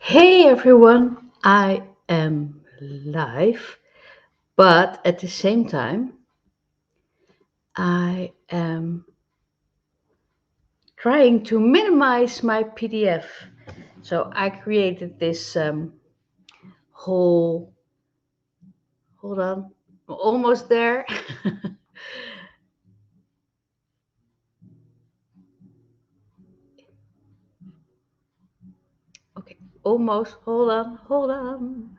Hey everyone, I am live, but at the same time, I am trying to minimize my PDF. So I created this whole, hold on, I'm almost there. Okay, almost, hold on.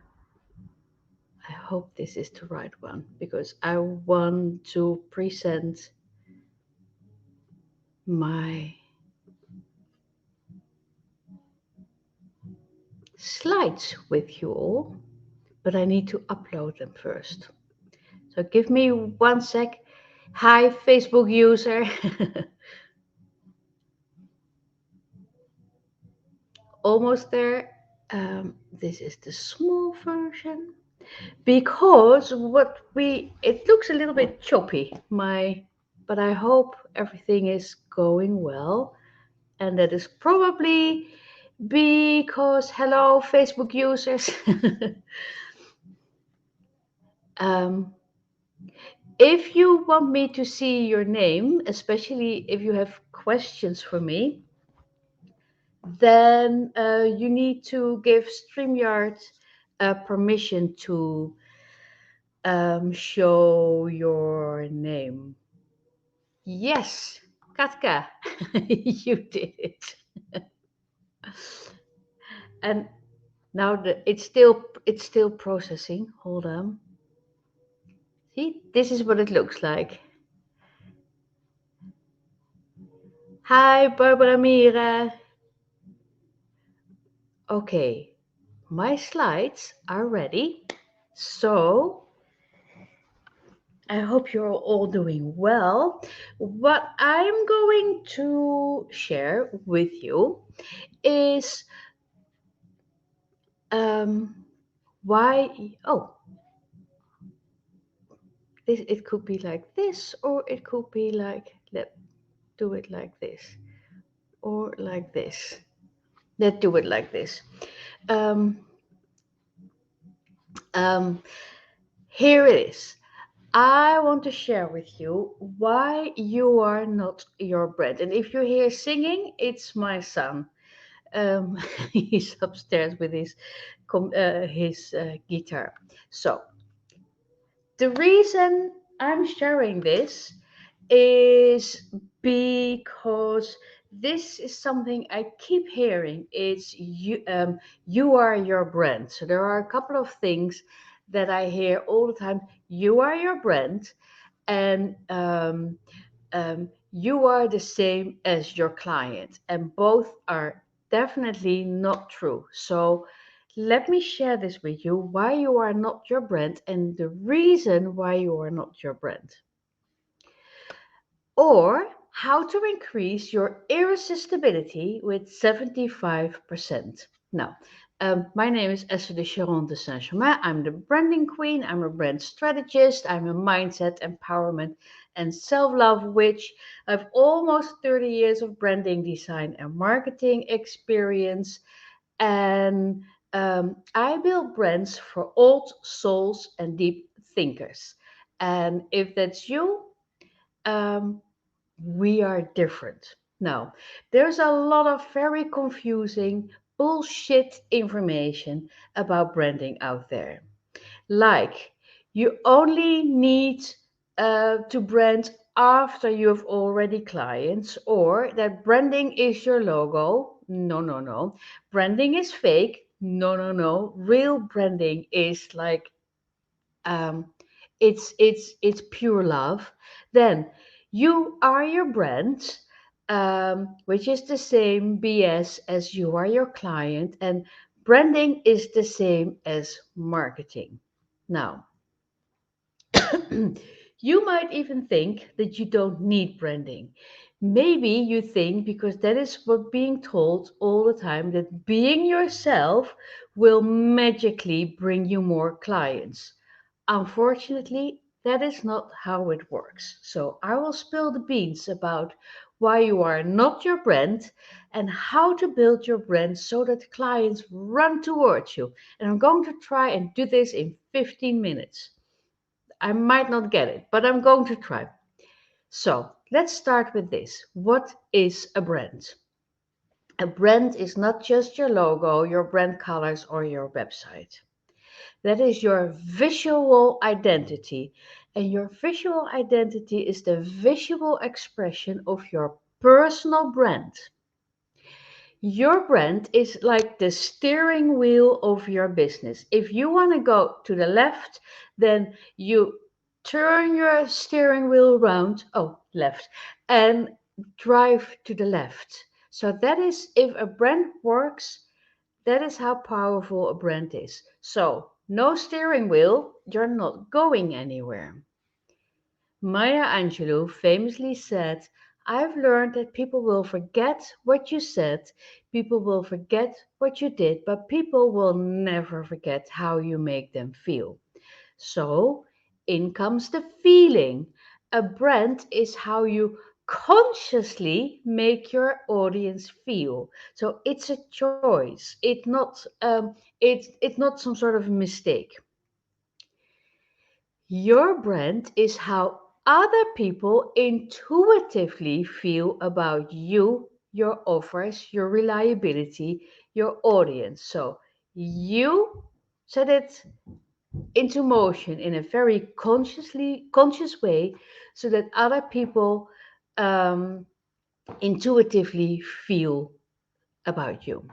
I hope this is the right one because I want to present my slides with you all, but I need to upload them first. So give me 1 sec. Hi, Facebook user. Almost there. This is the small version because it looks a little bit choppy. But I hope everything is going well, and that is probably because hello, Facebook users. um, if you want me to see your name, especially if you have questions for me, then you need to give StreamYard permission to show your name. Yes, Katka, you did it. And now it's still processing. Hold on. See, this is what it looks like. Hi, Barbara Mira. Okay, my slides are ready. So I hope you're all doing well. What I'm going to share with you is um, why. Oh, this it could be like this, or it could be like let's do it like this, or like this. Let's do it like this. Um, um, Here it is. I want to share with you why you are not your brand. And if you hear singing, it's my son. Um, he's upstairs with his guitar. So the reason I'm sharing this is because this is something I keep hearing. It's you are your brand. So there are a couple of things that I hear all the time. You are your brand, and you are the same as your client, and both are definitely not true. So let me share this with you why you are not your brand and the reason why you are not your brand, or how to increase your irresistibility with 75%. Now, my name is Esther de Charon de Saint-Germain. I'm the branding queen. I'm a brand strategist. I'm a mindset, empowerment, and self-love witch. I have almost 30 years of branding, design, and marketing experience. And I build brands for old souls and deep thinkers. And if that's you, um, we are different. Now, there's a lot of very confusing bullshit information about branding out there. Like, you only need to brand after you have already clients, or that branding is your logo. No, no, no. Branding is fake. No, no, no. Real branding is like um, it's pure love. Then you are your brand, which is the same BS as you are your client, and branding is the same as marketing. Now, you might even think that you don't need branding. Maybe you think because that is what being told all the time, that being yourself will magically bring you more clients. Unfortunately, that is not how it works. So I will spill the beans about why you are not your brand, and how to build your brand so that clients run towards you. And I'm going to try and do this in 15 minutes. I might not get it, but I'm going to try. So let's start with this. What is a brand? A brand is not just your logo, your brand colors, or your website. That is your visual identity. And your visual identity is the visual expression of your personal brand. Your brand is like the steering wheel of your business. If you want to go to the left, then you turn your steering wheel around, left, and drive to the left. So that is, if a brand works, that is how powerful a brand is. So, no steering wheel, you're not going anywhere. Maya Angelou famously said, I've learned that people will forget what you said, people will forget what you did, but people will never forget how you make them feel. So, in comes the feeling. A brand is how you consciously make your audience feel. So it's a choice. It's not some sort of mistake. Your brand is how other people intuitively feel about you, your offers, your reliability, your audience. So you set it into motion in a very conscious way so that other people um, intuitively feel about you.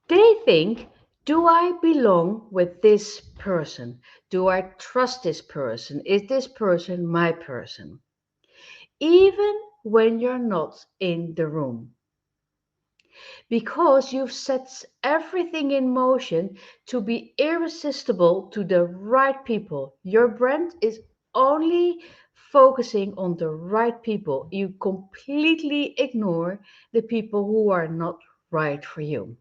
They think, do I belong with this person? Do I trust this person? Is this person my person? Even when you're not in the room. Because you've set everything in motion to be irresistible to the right people. Your brand is only focusing on the right people. You completely ignore the people who are not right for you.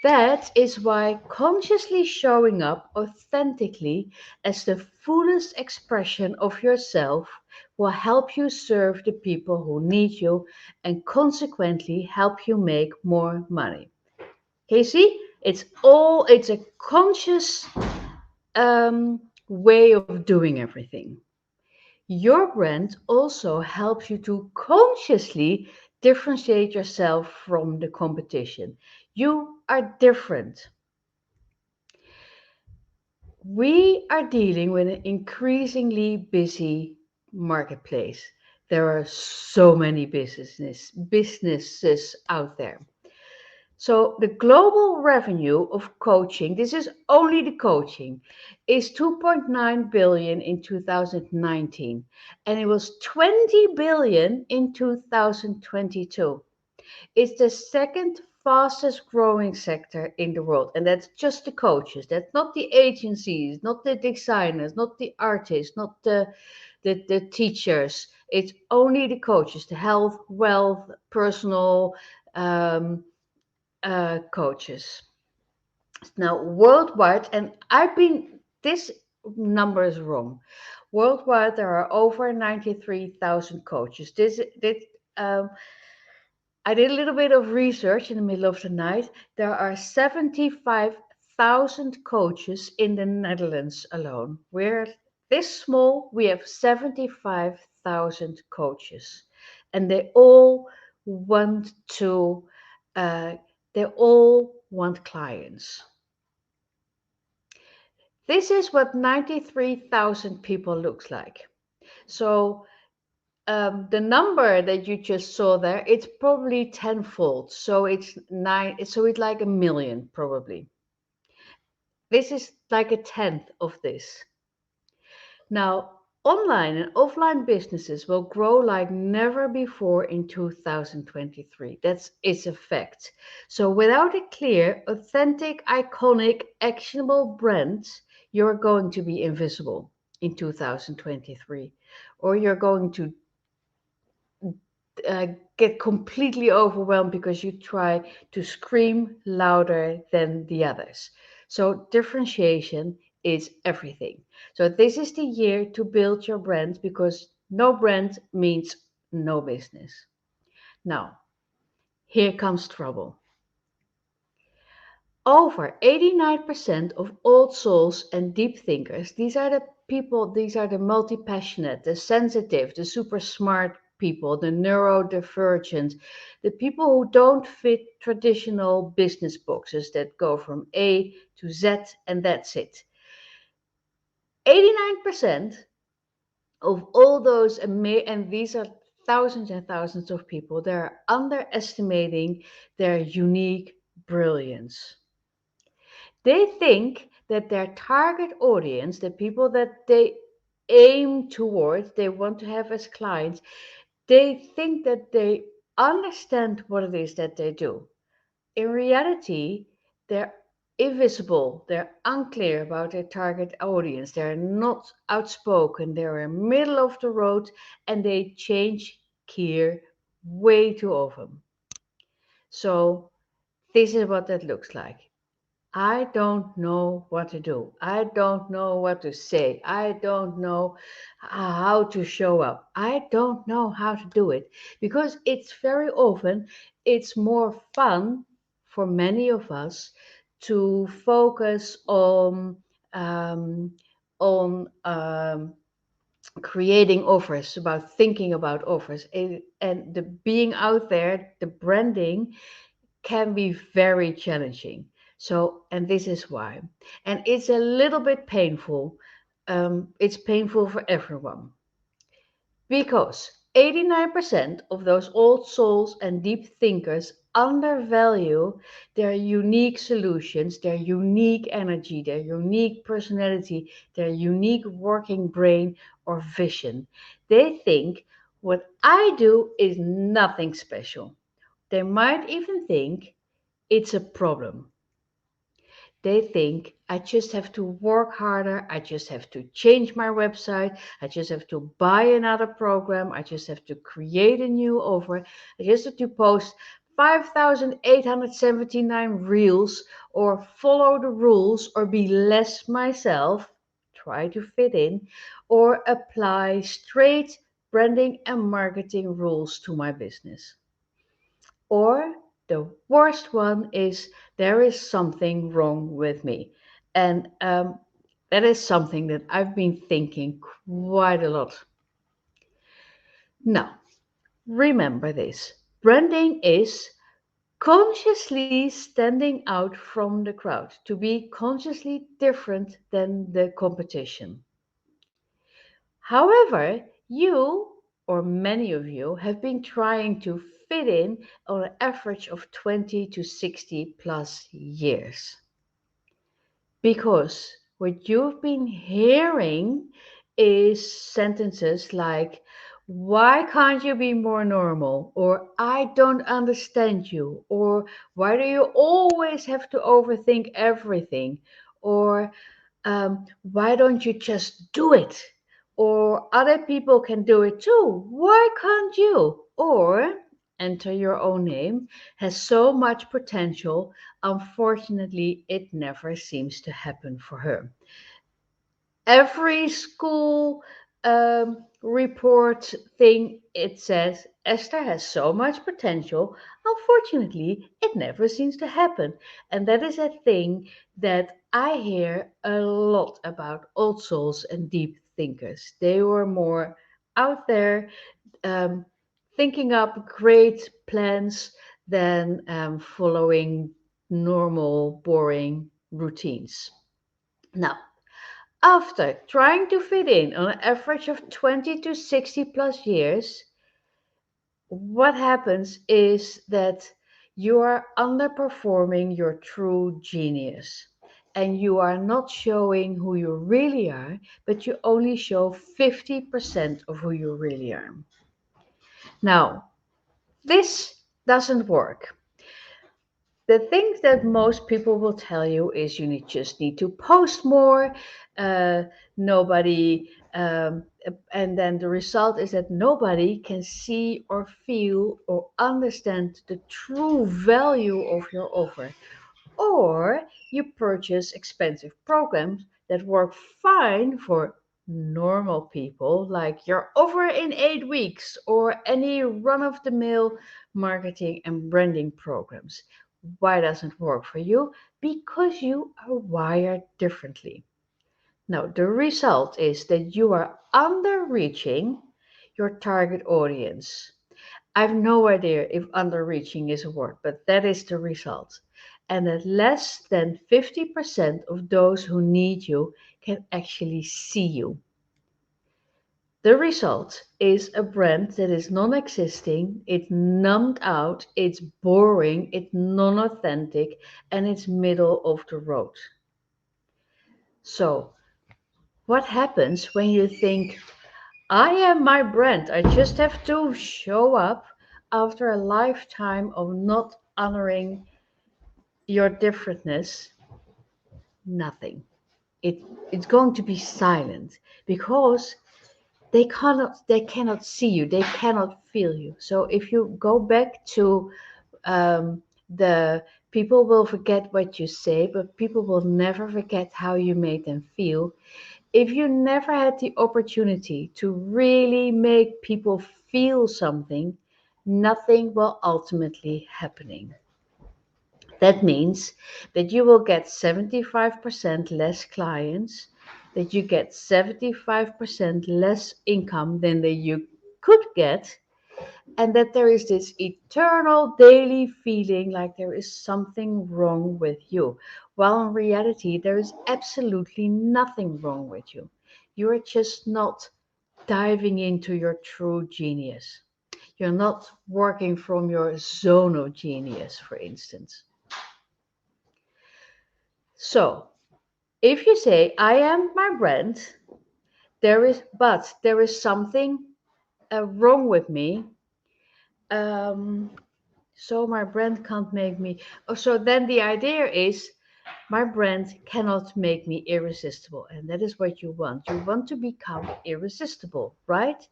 That is why consciously showing up authentically as the fullest expression of yourself will help you serve the people who need you and consequently help you make more money. Okay, see? It's a conscious way of doing everything. Your brand also helps you to consciously differentiate yourself from the competition. You are different. We are dealing with an increasingly busy marketplace. There are so many businesses out there. So the global revenue of coaching, this is only the coaching, is 2.9 billion in 2019 and it was 20 billion in 2022. It's the second fastest growing sector in the world. And that's just the coaches. That's not the agencies, not the designers, not the artists, not the teachers. It's only the coaches, the health, wealth, personal coaches. Now, worldwide, and this number is wrong. Worldwide, there are over 93,000 coaches. Um, I did a little bit of research in the middle of the night. There are 75,000 coaches in the Netherlands alone. We're this small, we have 75,000 coaches. And want to, uh, they all want clients. This is what 93,000 people looks like. So the number that you just saw there, it's probably tenfold. So it's like a million probably. This is like a tenth of this. Now, online and offline businesses will grow like never before in 2023. It's a fact. So without a clear, authentic, iconic, actionable brand, you're going to be invisible in 2023, or you're going to get completely overwhelmed because you try to scream louder than the others. So, differentiation is everything. So, this is the year to build your brand because no brand means no business. Now, here comes trouble. Over 89% of old souls and deep thinkers, these are the people, these are the multi passionate, the sensitive, the super smart people, the neurodivergent, the people who don't fit traditional business boxes that go from A to Z and that's it. 89% of all those, and these are thousands and thousands of people, they're underestimating their unique brilliance. They think that their target audience, the people that they aim towards, they want to have as clients, they think that they understand what it is that they do. In reality, they're invisible, they're unclear about their target audience, they're not outspoken, they're in the middle of the road, and they change gear way too often. So, this is what that looks like. I don't know what to do. I don't know what to say. I don't know how to show up. I don't know how to do it because it's very often it's more fun for many of us to focus um, on creating offers, about thinking about offers, and the being out there, the branding can be very challenging. So, and this is why. And it's a little bit painful. It's painful for everyone because 89% of those old souls and deep thinkers undervalue their unique solutions, their unique energy, their unique personality, their unique working brain or vision. They think what I do is nothing special. They might even think it's a problem. They think I just have to work harder, I just have to change my website, I just have to buy another program, I just have to create a new offer, I just have to post 5,879 reels or follow the rules or be less myself, try to fit in, or apply straight branding and marketing rules to my business. Or the worst one is there is something wrong with me. And that is something that I've been thinking quite a lot. Now, remember this, branding is consciously standing out from the crowd, to be consciously different than the competition. However, you or many of you have been trying to fit in on an average of 20 to 60 plus years. Because what you've been hearing is sentences like, why can't you be more normal? Or I don't understand you. Or why do you always have to overthink everything? Or why don't you just do it? Or other people can do it too. Why can't you? Or enter your own name has so much potential. Unfortunately, it never seems to happen for her. Every school report thing, it says Esther has so much potential. Unfortunately, it never seems to happen. And that is a thing that I hear a lot about old souls and deep thinkers. They were more out there, um, thinking up great plans than following normal, boring routines. Now, after trying to fit in on an average of 20 to 60 plus years, what happens is that you are underperforming your true genius. And you are not showing who you really are, but you only show 50% of who you really are. Now, this doesn't work. The things that most people will tell you is just need to post more. Uh, nobody, and then the result is that nobody can see or feel or understand the true value of your offer. Or you purchase expensive programs that work fine for normal people, like you're over in 8 weeks, or any run of the mill marketing and branding programs. Why doesn't it work for you? Because you are wired differently. Now, the result is that you are underreaching your target audience. I have no idea if underreaching is a word, but that is the result. And that less than 50% of those who need you can actually see you. The result is a brand that is non existing, it's numbed out, it's boring, it's non authentic, and it's middle of the road. So, what happens when you think, I am my brand, I just have to show up after a lifetime of not honoring your differentness? Nothing. It, it's going to be silent because they cannot see you, they cannot feel you. So if you go back to the people will forget what you say, but people will never forget how you made them feel. If you never had the opportunity to really make people feel something, nothing will ultimately happening. That means that you will get 75% less clients, that you get 75% less income than that you could get, and that there is this eternal daily feeling like there is something wrong with you. While in reality, there is absolutely nothing wrong with you. You are just not diving into your true genius. You're not working from your zone of genius, for instance. So, if you say, I am my brand, there is something wrong with me. Um, so my brand can't make me. Oh, so then the idea is my brand cannot make me irresistible. And that is what you want. You want to become irresistible, right?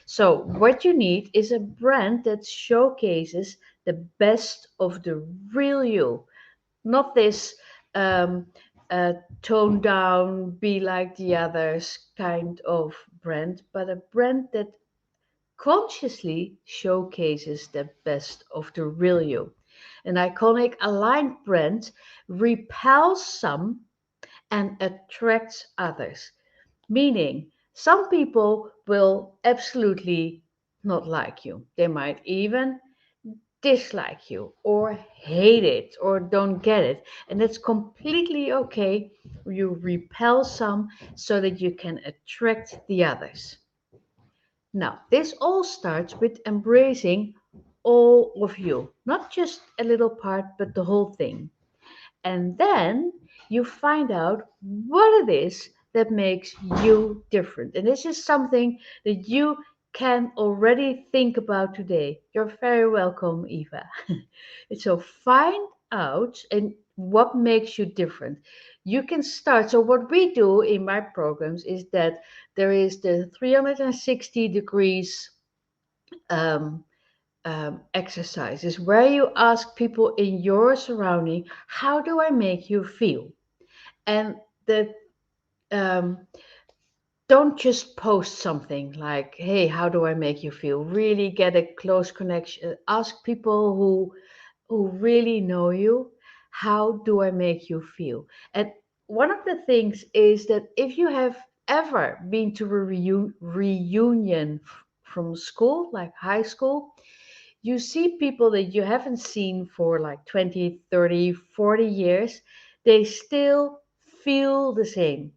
So what you need is a brand that showcases the best of the real you, not this um, tone down, be like the others kind of brand, but a brand that consciously showcases the best of the real you. An iconic aligned brand repels some and attracts others, meaning some people will absolutely not like you. They might even dislike you or hate it or don't get it. And it's completely okay. You repel some so that you can attract the others. Now, this all starts with embracing all of you, not just a little part, but the whole thing. And then you find out what it is that makes you different. And this is something that you can already think about today. You're very welcome, Eva. So find out and what makes you different. You can start. So what we do in my programs is that there is the 360 degrees um, exercises where you ask people in your surrounding, how do I make you feel? And the um, don't just post something like, hey, how do I make you feel? Really get a close connection. Ask people who really know you, how do I make you feel? And one of the things is that if you have ever been to a reunion from school, like high school, you see people that you haven't seen for like 20, 30, 40 years, they still feel the same.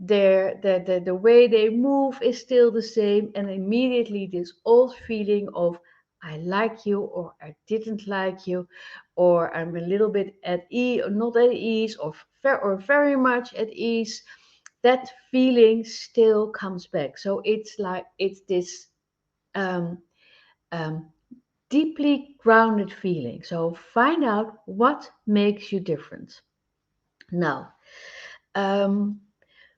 The way they move is still the same, and immediately this old feeling of I like you or I didn't like you, or I'm a little bit at ease or not at ease, or very much at ease, that feeling still comes back. So it's like it's this um, um, deeply grounded feeling. So find out what makes you different. Now, um,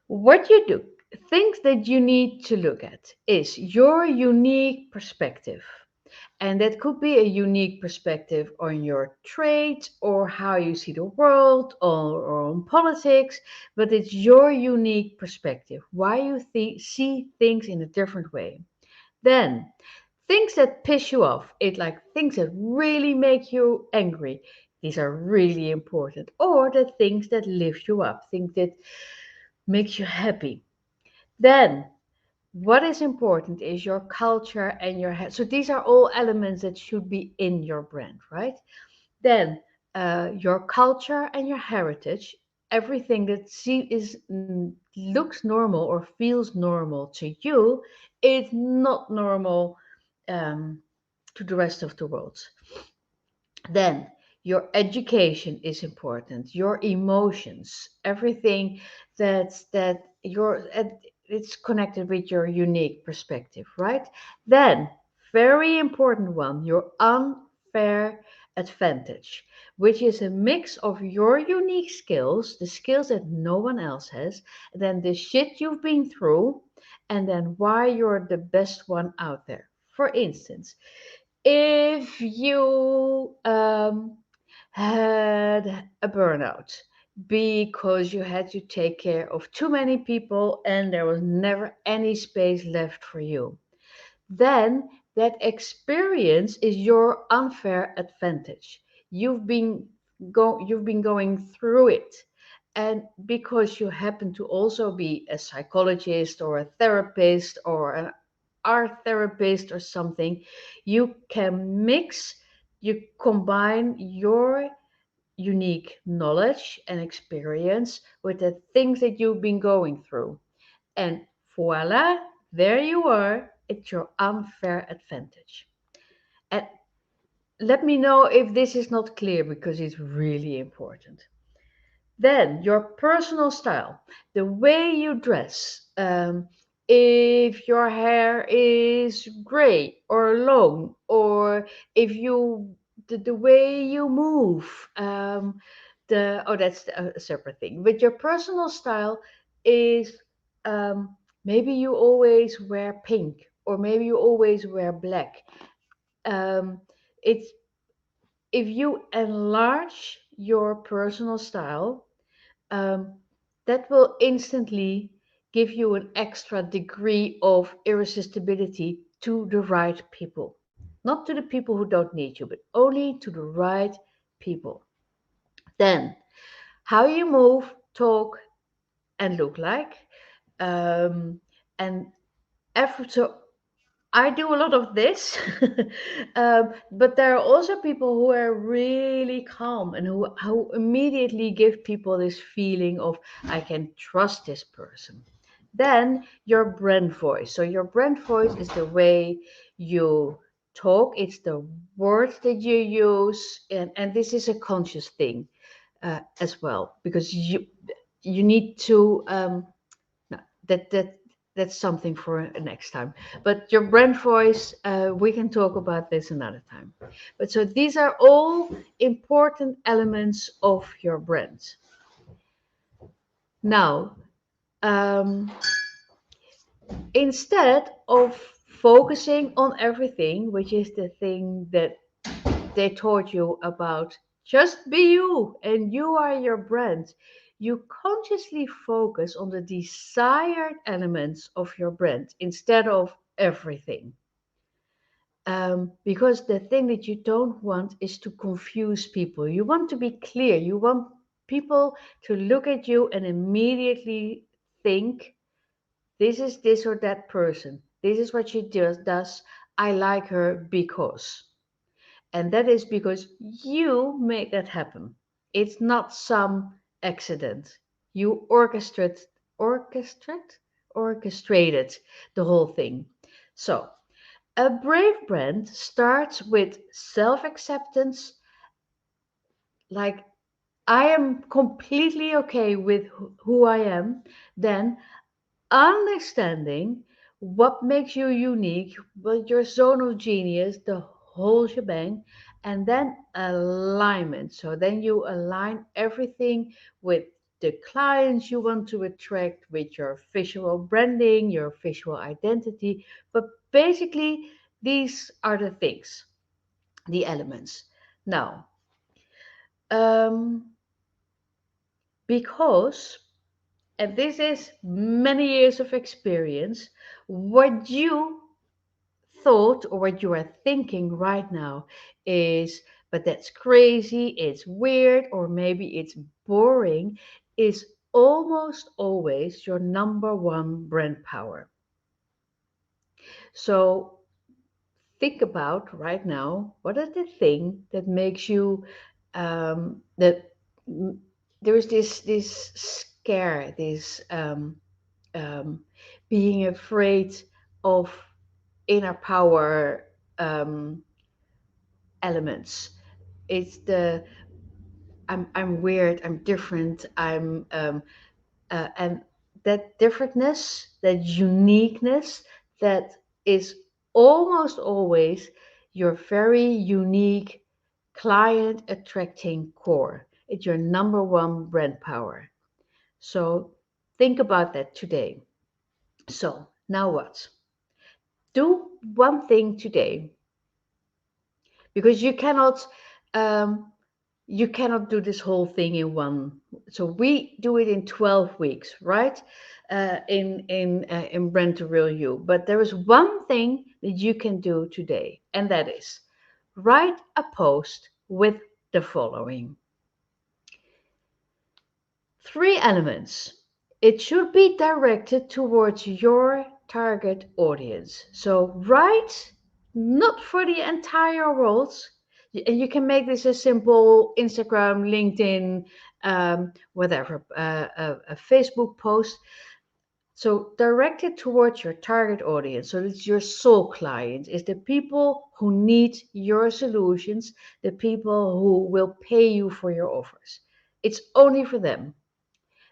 what you do, things that you need to look at is your unique perspective. And that could be a unique perspective on your trade or how you see the world or on politics, but it's your unique perspective, why you see things in a different way. Then, things that piss you off, it like things that really make you angry. These are really important. Or the things that lift you up, things that make you happy. Then, what is important is your culture and your head. So these are all elements that should be in your brand, right? Then your culture and your heritage, everything that looks normal or feels normal to you, is not normal um, to the rest of the world. Then your education is important, your emotions, everything that it's connected with your unique perspective, right? Then, very important one, your unfair advantage, which is a mix of your unique skills, the skills that no one else has, then the shit you've been through, and then why you're the best one out there. For instance, if you had a burnout because you had to take care of too many people and there was never any space left for you, then that experience is your unfair advantage. You've been going through it. And because you happen to also be a psychologist or a therapist or an art therapist or something, you can you combine your unique knowledge and experience with the things that you've been going through. And voila, there you are. It's your unfair advantage. And let me know if this is not clear because it's really important. Then your personal style, the way you dress. If your hair is gray or long, or if the way you move. That's a separate thing. But your personal style is maybe you always wear pink, or maybe you always wear black. Um, it's if you enlarge your personal style, um, that will instantly give you an extra degree of irresistibility to the right people. Not to the people who don't need you, but only to the right people. Then, how you move, talk, and look like. Um, and so I do a lot of this, but there are also people who are really calm and who immediately give people this feeling of, I can trust this person. Then your brand voice. So your brand voice is the way you talk, it's the words that you use, and this is a conscious thing as well, because you need to no, that's something for next time. But your brand voice, we can talk about this another time. But so these are all important elements of your brand. Now, um, instead of focusing on everything, which is the thing that they taught you about, just be you and you are your brand. You consciously focus on the desired elements of your brand instead of everything. Because the thing that you don't want is to confuse people. You want to be clear. You want people to look at you and immediately think, this is this or that person. This is what she does. I like her because. And that is because you make that happen. It's not some accident. You orchestrate, orchestrated the whole thing. So, a brave brand starts with self acceptance, like I am completely okay with who I am. Then understanding what makes you unique, what your zone of genius, the whole shebang, and then alignment. So then you align everything with the clients you want to attract, with your visual branding, your visual identity. But basically, These are the things, the elements. Now, um, because, and this is many years of experience, what you thought or what you are thinking right now is, but that's crazy, it's weird, or maybe it's boring, is almost always your number one brand power. So think about right now, what is the thing that makes you that mm, there is this scare, this um, being afraid of inner power um, elements. It's the I'm weird, I'm different, and that differentness, that uniqueness, that is almost always your very unique client attracting core. It's your number one brand power. So think about that today. So now what? Do one thing today because um, you cannot do this whole thing in one. So we do it in 12 weeks, right? In Brand to Real You. But there is one thing that you can do today, and that is write a post with the following three elements. It should be directed towards your target audience. So write not for the entire world. And you can make this a simple Instagram, LinkedIn, whatever, a Facebook post. So direct it towards your target audience. So it's your soul client, is the people who need your solutions, the people who will pay you for your offers. It's only for them.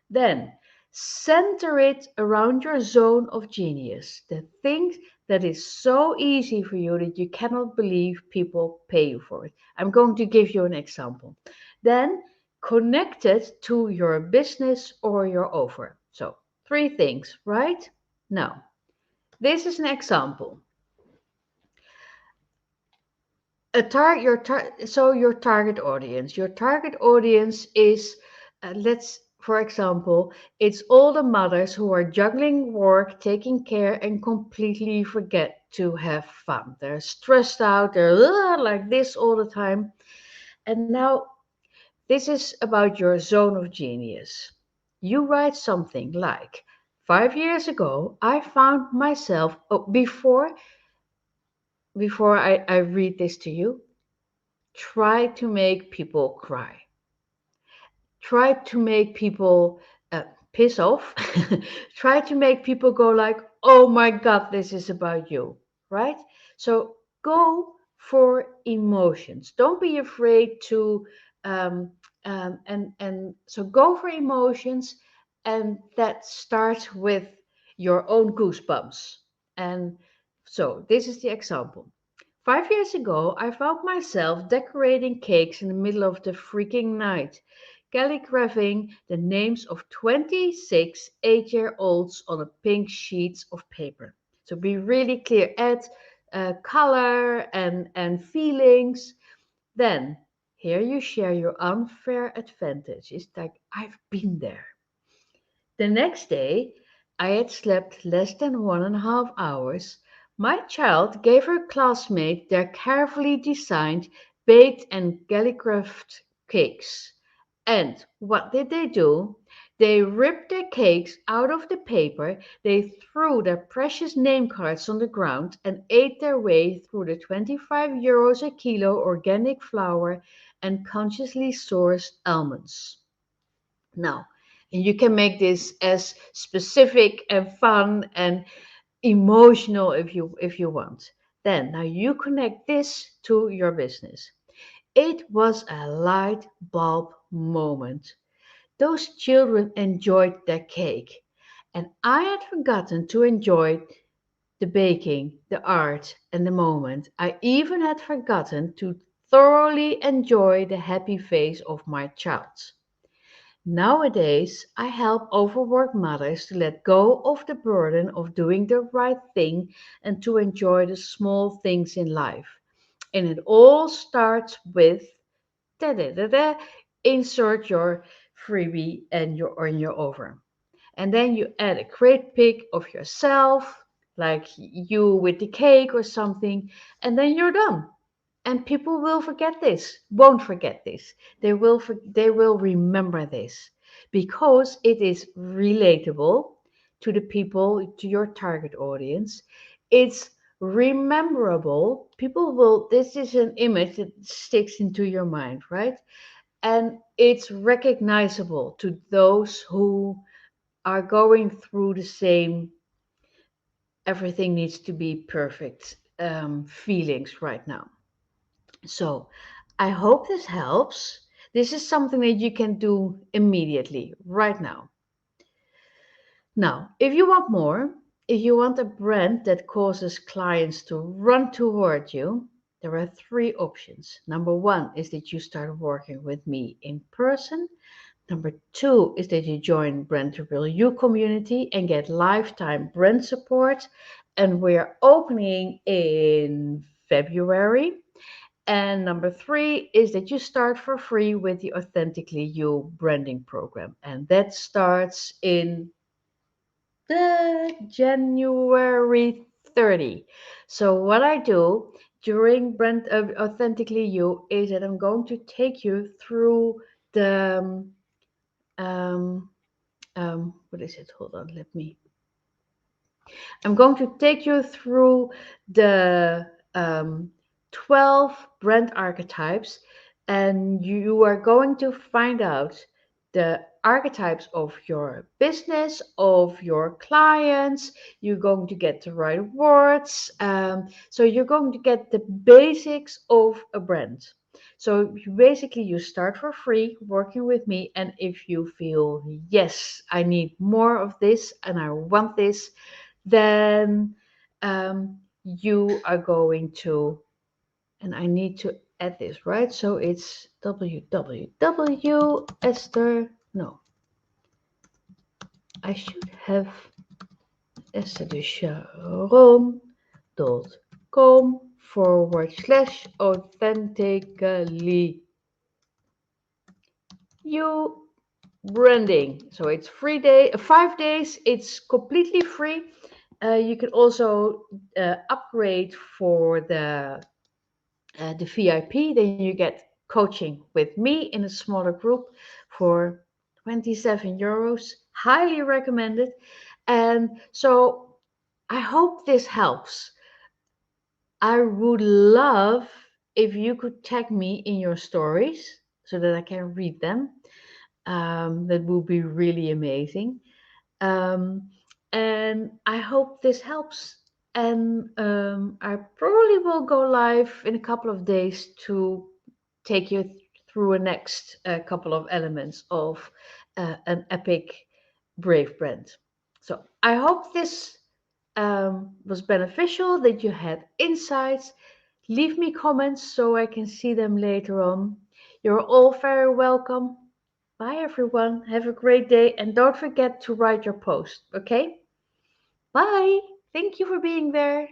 Then center it around your zone of genius, the thing that is so easy for you that you cannot believe people pay you for it. I'm going to give you an example. Then connect it to your business or your offer. So, three things, right? Now, this is an example. So your target audience is let's for example, it's all the mothers who are juggling work, taking care, and completely forget to have fun. They're stressed out, they're like this all the time. And now this is about your zone of genius. You write something like 5 years ago I found myself, before I read this to you, try to make people cry, try to make people piss off, try to make people go like, oh my god, this is about you, right? So go for emotions, don't be afraid to um, and so go for emotions, and that starts with your own goosebumps. And so this is the example. 5 years ago, I found myself decorating cakes in the middle of the freaking night, calligraphing the names of 26 8-year-olds on a pink sheets of paper. So be really clear, add color and feelings. Then, here you share your unfair advantage. It's like, I've been there. The next day, I had slept less than 1.5 hours. My child gave her classmate their carefully designed, baked and calligraphed cakes. And what did they do? They ripped their cakes out of the paper, they threw their precious name cards on the ground, and ate their way through the 25 euros a kilo organic flour and consciously sourced almonds. Now, and you can make this as specific and fun and emotional if you want. Then now you connect this to your business. It was a light bulb moment. Those children enjoyed their cake, and I had forgotten to enjoy the baking, the art, and the moment. I even had forgotten to thoroughly enjoy the happy face of my child. Nowadays, I help overworked mothers to let go of the burden of doing the right thing and to enjoy the small things in life. And it all starts with da da da da, insert your freebie and your over. And then you add a great pic of yourself, like you with the cake or something, and then you're done. And people will forget this, won't forget this. They will remember this because it is relatable to the people, to your target audience. It's rememberable. People will, this is an image that sticks into your mind, right? And it's recognizable to those who are going through the same everything needs to be perfect feelings right now. So I hope this helps. This is something that you can do immediately, right now. Now, if you want more, if you want a brand that causes clients to run toward you, there are three options. Number one is that you start working with me in person. Number two is that you join Brand to Real You community and get lifetime brand support. And we're opening in February. And number three is that you start for free with the Authentically You branding program. And that starts in the January 30. So what I do during Brand Authentically You is that I'm going to take you through the um, what is it? Hold on, let me. I'm going to take you through the 12 brand archetypes, and you are going to find out the archetypes of your business, of your clients. You're going to get the right words. So you're going to get the basics of a brand. So basically, you start for free working with me, and if you feel, yes, I need more of this and I want this, then you are going to, and I need to add this, right? So it's www Esther, no, I should have estherdecharon.com/authentically you branding. So it's 5 days. It's completely free. You can also upgrade for the VIP. Then you get coaching with me in a smaller group for 27 euros. Highly recommended. And so I hope this helps. I would love if you could tag me in your stories so that I can read them. That would be really amazing. Um, and I hope this helps. And I probably will go live in a couple of days to take you through a next couple of elements of an epic brave brand. So I hope this was beneficial, that you had insights. Leave me comments so I can see them later on. You're all very welcome. Bye, everyone. Have a great day. And don't forget to write your post, okay? Bye. Thank you for being there.